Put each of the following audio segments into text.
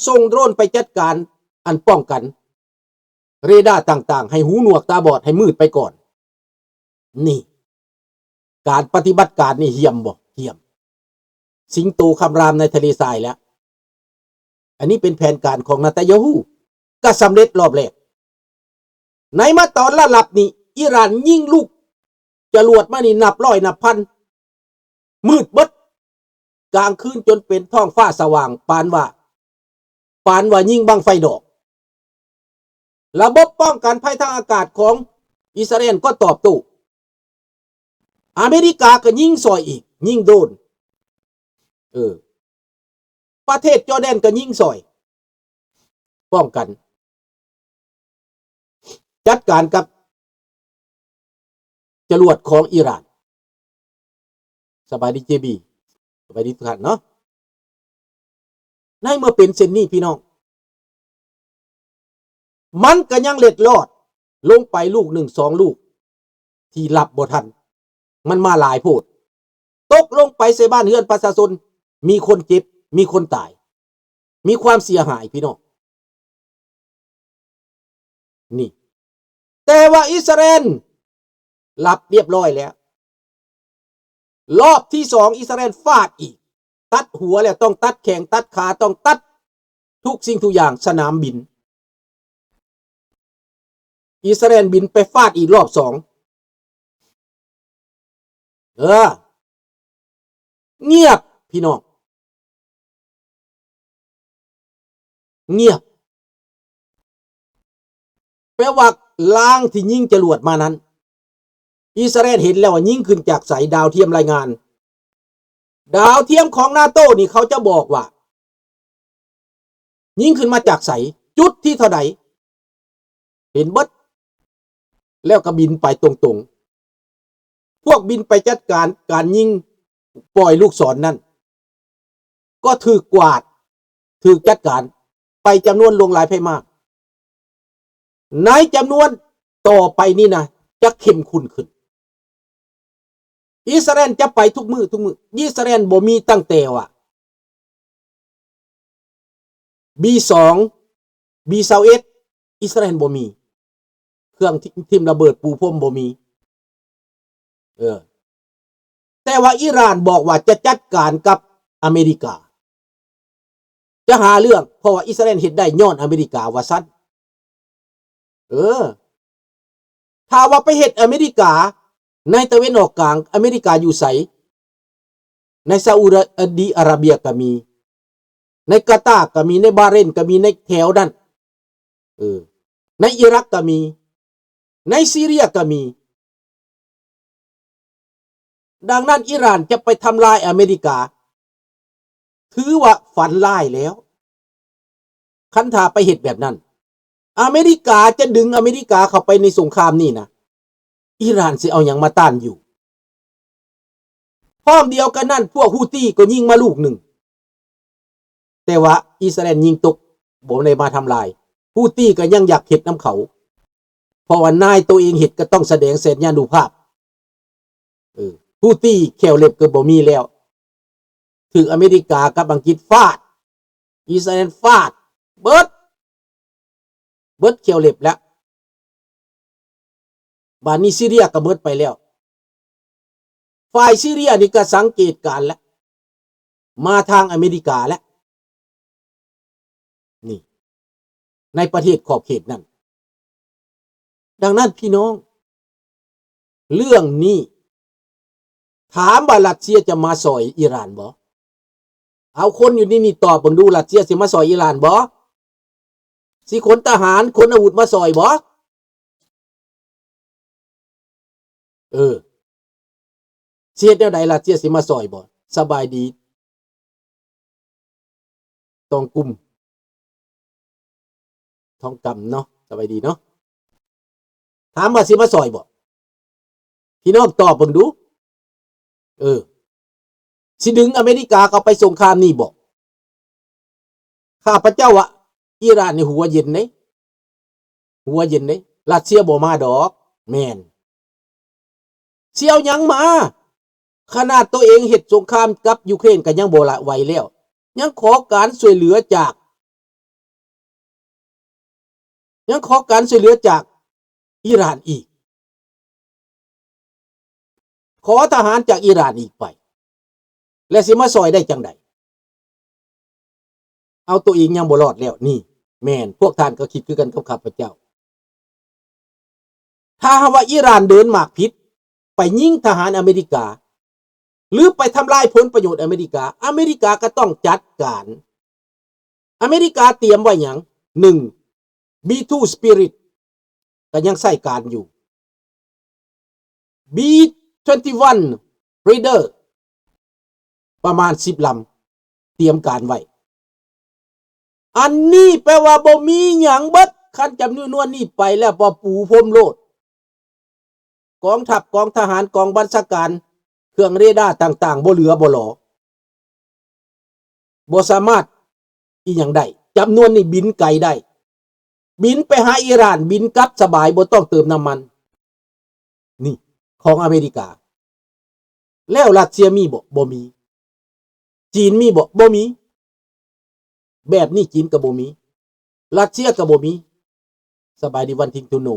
ส่งโดรนไปจัดการอันป้องกันเรดาร์ต่างๆให้หูหนวกตาบอดให้มืดไปก่อนนี่การปฏิบัติการนี่เหี้ยมบ่เหี้ยมสิงโตคำรามในทะเลทรายแล้วอันนี้เป็นแผนการของนาตาญาฮูก็สำเร็จรอบแรกในมาตอนละลับนี่อิหร่านยิงลูกจรวดมานี่นับร้อยนับพันมืดบดกลางคืนจนเป็นท้องฟ้าสว่างปานว่ายิงบังไฟดอกระบบป้องกันภัยทางอากาศของอิสราเอลก็ตอบโต้อเมริกาก็ยิงซอยอีกยิงโดนประเทศจอร์แดนก็ยิงซอยป้องกันจัดการกับจรวดของอิหร่านสบายดีเจบีสบายดีทุกท่านเนาะในเมื่อเป็นเช่นนี้พี่น้องมันก็ยังเล็ดลอดลงไปลูกหนึ่งสองลูกที่หลับบ่ทันมันมาหลายโพดตกลงไปใส่บ้านเรือนประชาชนมีคนเจ็บมีคนตายมีความเสียหายพี่น้องนี่แต่ว่าอิสราเอลหลับเรียบร้อยแล้วรอบที่สองอิสราเอลฟาดอีกตัดหัวแล้วต้องตัดแขนตัดขาต้องตัดทุกสิ่งทุกอย่างสนามบินอิสราเอลบินไปฟาดอีกรอบสองเงียบพี่น้องเงียบแปลว่าล้างที่ยิงจรวดมานั้นอิสราเอลเห็นแล้วว่ายิงขึ้นจากสายดาวเทียมรายงานดาวเทียมของนาโต้นี่เขาจะบอกว่ายิงขึ้นมาจากสายจุดที่เท่าใดเห็นบัดแล้วก็บินไปตรงๆพวกบินไปจัดการยิงปล่อยลูกศรนั่นก็ถูกกวาดถูกจัดการไปจำนวนลงหลายไปมากในจำนวนต่อไปนี่นะจะเข้มข้นขึ้นอิสราเอลจะไปทุกมืออิสราเอลบ่มีตั้งแต่ว่า B2 B21 อิสราเอลบ่มีเครื่องทิ่มระเบิดปูพรมบ่มีแต่ว่าอิหร่านบอกว่าจะจัดการกับอเมริกาจะหาเรื่องเพราะว่าอิสราเอลเฮ็ดได้ย้อนอเมริกาว่าซั่นถ้าว่าไปเฮ็ดอเมริกาในตะวันออกกลางอเมริกาอยู่ไสในซาอุดิอาระเบียก็มีในกาตาร์ก็มีในบาห์เรนก็มีในแถวนั้นในอิรักก็มีในซีเรียก็มีดังนั้นอิหร่านจะไปทำลายอเมริกาถือว่าฝันร้ายแล้วคันถ้าไปเฮ็ดแบบนั้นอเมริกาจะดึงอเมริกาเข้าไปในสงครามนี่นะอิหร่านสิเอาหยังมาต้านอยู่พร้อมเดียวกันนั่นพวกฮูตี้ก็ยิงมาลูกหนึ่งแต่ว่าอิสราเอลยิงตกบ่ได้มาทำลายฮูตี้ก็ยังอยากเฮ็ดน้ำเขาเพราะว่านายตัวเองเฮ็ดก็ต้องแสดงสัญญานุภาพฮูตี้แควเล็บก็บ่มีแล้วถึงอเมริกากับอังกฤษฟาดอิสราเอลฟาดเบิดแควเล็บแล้วบาดนี้ซีเรียก็เบิดไปแล้วฝ่ายซีเรียนี่ก็สังเกตการแล้วมาทางอเมริกาแล้วนี่ในประเทศขอบเขตนั้นดังนั้นพี่น้องเรื่องนี้ถามว่ารัสเซียจะมาซอยอิหร่านบ่เอาคนอยู่นี่ตอบเบิ่งดูรัสเซียสิมาซอยอิหร่านบ่สิขนทหารขนอาวุธมาซอยบ่เสียแนวใดรัสเซียสิมาซอยบ่สบายดีต้องกลุ่มทองกำเนาะสบายดีเนาะถามว่าสิมาซอยบ่พี่น้องตอบเบิ่งดูสิดึงอเมริกาเข้าไปสงครามนี่บ่ข้าพเจ้าว่าอิหร่านนี่หัวเย็นเด้รัสเซียบ่มาดอกแม่นเสี่ยวหยังมาขนาดตัวเองเฮ็ดสงครามกับยูเครนก็ยังบ่ละไหวแล้วยังขอการช่วยเหลือจาก ยังขอการช่วยเหลือจากอิหร่านอีกขอทหารจากอิหร่านอีกไปและสิมาซอยได้จังใดเอาตัวเองยังบ่รอดแล้วนี่แม่นพวกท่านก็คิดคือกันกับข้าพเจ้าถ้าว่าอิหร่านเดินหมากพิษไปยิงทหารอเมริกาหรือไปทำลายผลประโยชน์อเมริกาก็ต้องจัดการอเมริกาเตรียมไว้อย่าง1 B2 Spirit ก็ยังใส่การอยู่ B21 Raider ประมาณ10 ลำเตรียมการไว้อันนี้แปลว่าบ่มีหยังเบิดคันจำนวนนี้ไปแล้วบ่ปูพรมโลดกองทัพกองทหารกองบัญชาการเครื่องเรดาร์ต่างๆบ่เหลือบ่หลอบ่สามารถอีหยังได้จำนวนนี้บินไกลได้บินไปหาอิหร่านบินกลับสบายบ่ต้องเติมน้ำมันนี่ของอเมริกาแล้วรัสเซียมีบ่มีจีนมีบ่มีแบบนี้จีนก็บ่มีรัสเซียก็บ่มีสบายดีวันทิงทูโน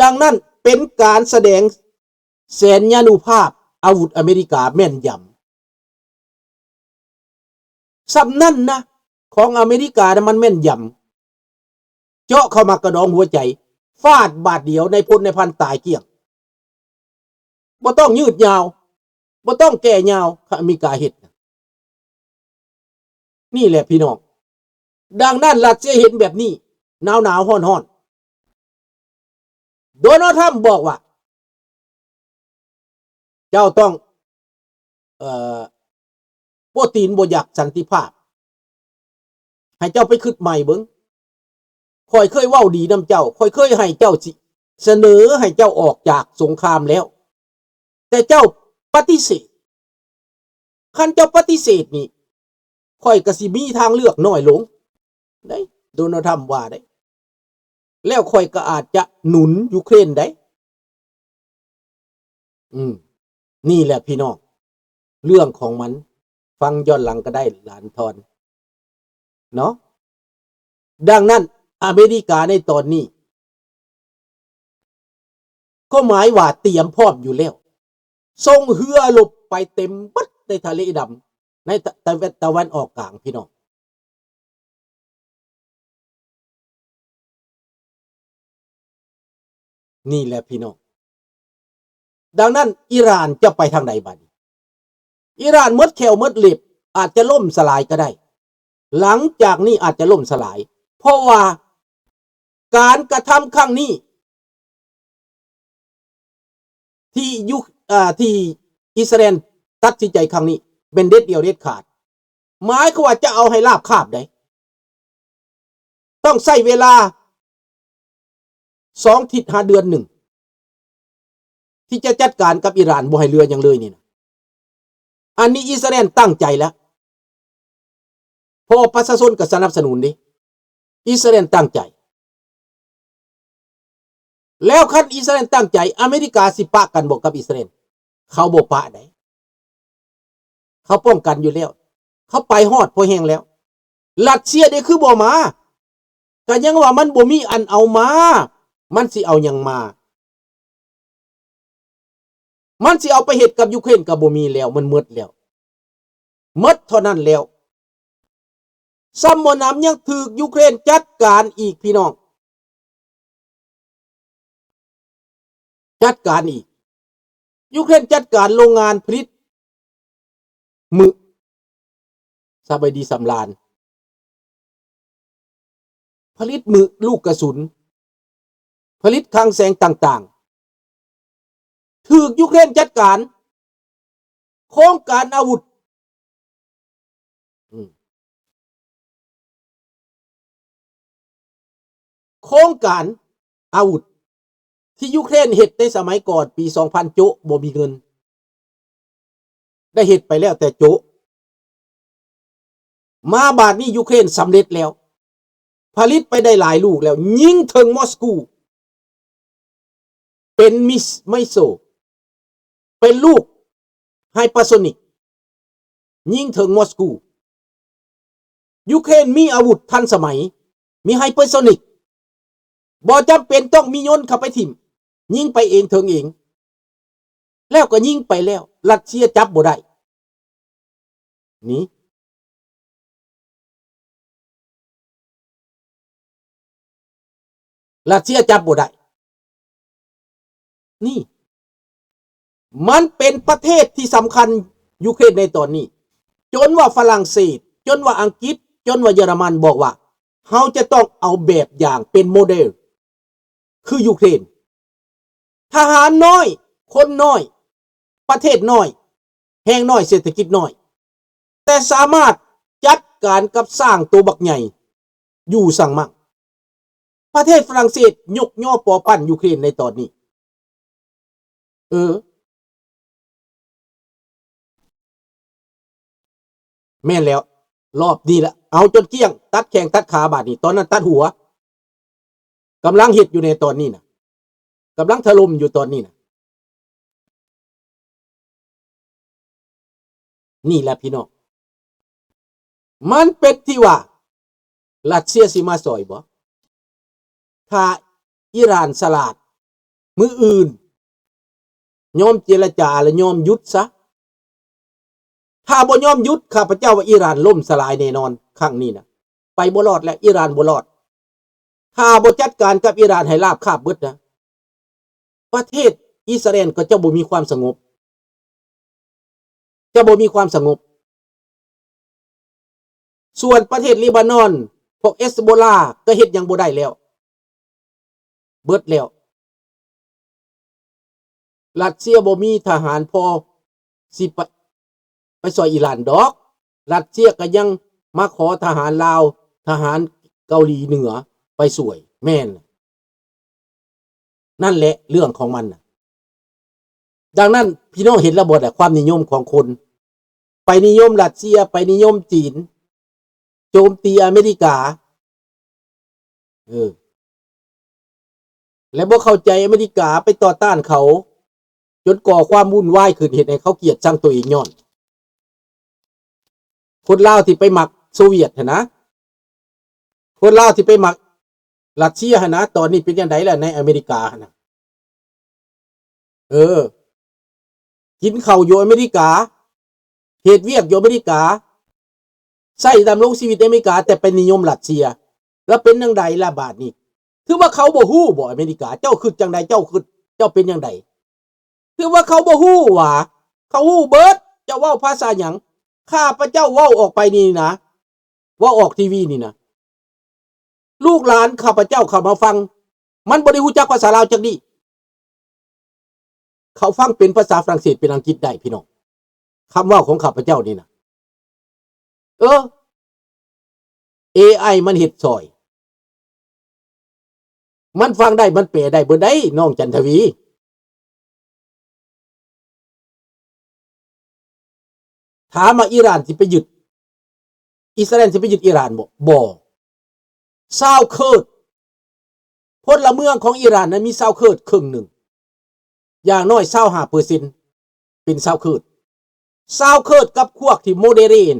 ดังนั้นเป็นการแสดงแสนยานุภาพอาวุธอเมริกาแม่นยำสำนั่นนะของอเมริกานะมันแม่นยำเจาะเข้ามากระดองหัวใจฟาดบาดเดียวในพลในพันตายเกลี้ยงบ่ต้องยืดยาวบ่ต้องแก่ยาวอเมริกาเฮ็ดนี่แหละพี่น้องดังนั้นรัสเซียเห็นแบบนี้หนาวฮ้อนโดนัลด์ทรัมป์บอกว่าเจ้าต้องโปรตีนบ่อยากสันติภาพให้เจ้าไปคิดใหม่เบิ่งค่อยเคยเว้าดีนำเจ้าค่อยเคยให้เจ้าเสนอให้เจ้าออกจากสงครามแล้วแต่เจ้าปฏิเสธคันเจ้าปฏิเสธนี่ค่อยก็สิมีทางเลือกน้อยลงได้โดนัลด์ทรัมป์ว่าได้แล้วค่อยก็อาจจะหนุนยูเครนได้นี่แหละพี่น้องเรื่องของมันฟังย้อนหลังก็ได้หลานทอนเนาะดังนั้นอเมริกาในตอนนี้ก็หมายว่าเตรียมพร้อมอยู่แล้วส่งเรือลบไปเต็มบัดในทะเลดำในตะวันออกกลางพี่น้องนี่แหละพี่น้องดังนั้นอิหร่านจะไปทางใดบัดนี้อิหร่านมดแขวมดเล็บอาจจะล่มสลายก็ได้หลังจากนี้อาจจะล่มสลายเพราะว่าการกระทำครั้งนี้ที่อิสราเอลตัดสินใจครั้งนี้เป็นเด็ดเดียวเด็ดขาดหมายความว่าจะเอาให้ลาบคาบได้ต้องใช้เวลา2 ทิศ5 เดือนที่จะจัดการกับอิหร่านบ่ให้เรืออย่างเลยนี่นะอันนี้อิสราเอลตั้งใจแล้วพอประชาชนก็สนับสนุนดิอิสราเอลตั้งใจแล้วคันอิสราเอลตั้งใจอเมริกาสิปะกันบอกกับอิสราเอลเขาบ่ปะได้เขาป้องกันอยู่แล้วเขาไปฮอดพอแห้งแล้วรัสเซียนี่คือบ่มาก็ยังว่ามันบ่มีอันเอามามันสิเอาหยังมามันสิเอาไปเฮ็ดกับยูเครนก็บ่มีแล้วมันหมดแล้วหมดเท่านั้นแล้วซัมบ่นำยังถูกยูเครนจัดการอีกพี่น้องจัดการอีกยูเครนจัดการโรงงานผลิตมึสบายดีสำราญผลิตมือลูกกระสุนผลิตคลังแสงต่างๆถูกยูเครนจัดการโครงการอาวุธโครงการอาวุธที่ยูเครนเฮ็ดในสมัยก่อนปี2000โจะบ่มีเงินได้เฮ็ดไปแล้วแต่โจะมาบาดนี้ยูเครนสำเร็จแล้วผลิตไปได้หลายลูกแล้วยิงถึงมอสโกเป็นมิสไมโซเป็นลูกไฮเปอร์โซนิกยิงถึงมอสโกยูเครนมีอาวุธทันสมัย มีไฮเปอร์โซนิกบ่จำเป็นต้องมียนต์เข้าไปทิ่มยิงไปเองเถิงเองแล้วก็ยิงไปแล้วรัสเซียจับบ่ได้นี่รัสเซียจับบ่ได้นี่มันเป็นประเทศที่สำคัญยูเครนในตอนนี้จนว่าฝรั่งเศสจนว่าอังกฤษจนว่าเยอรมันบอกว่าเขาจะต้องเอาแบบอย่างเป็นโมเดลคือยูเครนทหารน้อยคนน้อยประเทศน้อยแห่งน้อยเศรษฐกิจน้อยแต่สามารถจัดการกับสร้างตัวบักใหญ่อยู่สั่งมั่งประเทศฝรั่งเศสยกย่อปอปั้นยูเครนในตอนนี้แม่นแล้วรอบนี้ละเอาจนเกลี้ยงตัดแข้งตัดขาบาดนี้ตอนนั้นตัดหัวกำลังเฮ็ดอยู่ในตอนนี้นะกำลังถล่มอยู่ตอนนี้นะนี่แหละพี่น้องมันเป็นที่ว่ารัสเซียสิมาซอยบ่ถ้าอิหร่านสลาดมืออื่นยอมเจรจาและยอมหยุดซะถ้าบ่ยอมหยุดข้าพเจ้าว่าอิหร่านล่มสลายแน่นอนครั้งนี้นะไปบ่รอดและอิหร่านบ่รอดถ้าบ่จัดการกับอิหร่านให้ราบคาบเบิดนะประเทศอิสราเอลก็จะบ่มีความสงบส่วนประเทศลิบานอนพวกเอสโบลาก็เฮ็ดยังบ่ได้แล้วเบิดแล้วรัสเซียบ่มีทหารพอสิไปซอยอิหร่านดอกรัสเซียก็ยังมาขอทหารลาวทหารเกาหลีเหนือไปสวยแม่นนั่นแหละเรื่องของมันดังนั้นพี่น้องเห็นแล้วบ่ล่ะความนิยมของคนไปนิยมรัสเซียไปนิยมจีนโจมตีอเมริกาและบ่เข้าใจอเมริกาไปต่อต้านเขาจนก่อความวุ่นวายขึ้นเห็นให้เขาเกลียดชังตัวเองย้อนคนลาวที่ไปหมักโซเวียตนะคนลาวที่ไปหมักรัสเซียนะตอนนี้เป็นยังไงล่ะในอเมริกานะกินข้าวอยู่อเมริกาเหตุเวียกอยู่อเมริกาใส่ดำรงชีวิตในอเมริกาแต่เป็นนิยมรัสเซียแล้วเป็นยังไงล่ะบาดนี้คือว่าเขาบ่ฮู้บ่อเมริกาเจ้าคือจังไดเจ้าเป็นยังไงคือว่าเขาบ่ฮู้ว่าเขาฮู้เบิดเจ้าเว้าภาษาหยังข้าพเจ้าเว้าออกไปนี่นะเว้าออกทีวีนี่นะลูกหลานข้าพเจ้าเข้ามาฟังมันบ่ได้ฮู้จักภาษาลาวจักดีเขาฟังเป็นภาษาฝรั่งเศสเป็นอังกฤษได้พี่น้องคำว่าของข้าพเจ้านี่นะAI มันเฮ็ดซอยมันฟังได้มันแปลได้เบิดได้น้องจันทวีถามว่าอิหร่านสิไปยึดอิสราเอลสิไปยึดอิหร่านบ่ซาวเคิร์ดพลเมืองของอิหร่านนั้นมีซาวเคิร์ดครึ่งหนึ่งอย่างน้อย25%เป็นซาวเคิร์ดกับพวกที่โมเดเรน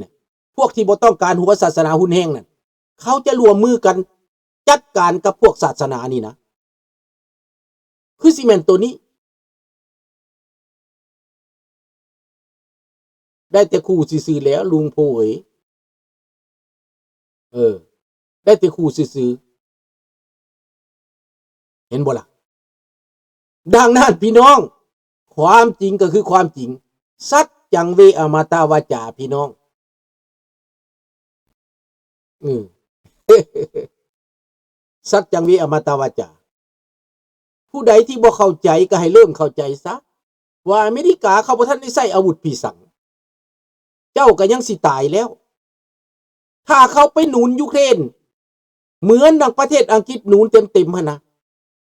พวกที่บ่ต้องการหัวศาสนาหุ่นแห้งนั่นเขาจะรวมมือกันจัดการกับพวกศาสนานี่นะคือซีเมนตัวนี้ได้แต่คู่ซื่อๆแล้วลุงโพยได้แต่คู่ซื่อๆเห็นบ่ล่ะดังนั้นพี่น้องความจริงก็คือความจริงสัจจังเวอมตาวาจาพี่น้องสัจจังเวอมตาวาจาผู้ใดที่บ่เข้าใจก็ให้เริ่มเข้าใจซะว่าอเมริกาเขาบ่ทันได้ใช้อาวุธพิสังเจ้าก็ยังสิตายแล้วถ้าเขาไปหนุนยูเครนเหมือนดังประเทศอังกฤษหนุนเต็มๆหั่นนะ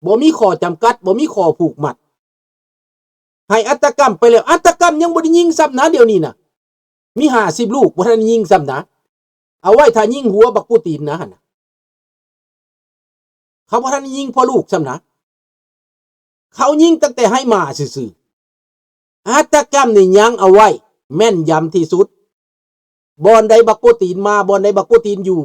บ่มีข้อจำกัดบ่มีข้อผูกมัดให้อัตกรรมไปแล้วอัตกรรมยังบ่ได้ยิงซ้ำนะเดี๋ยวนี้นะมี50ลูกบ่ทันยิงซ้ำนะเอาไว้ถ้ายิงหัวบักปูตินนะหั่นนะเขาบ่ทันยิงพอลูกซ้ำนะเขายิงตั้งแต่ให้มาซื่อๆอัตกรรมนี่ยังเอาไว้แม่นยำที่สุดบอนใดบักโปรตีนมาบอนใดบักโปรตีนอยู่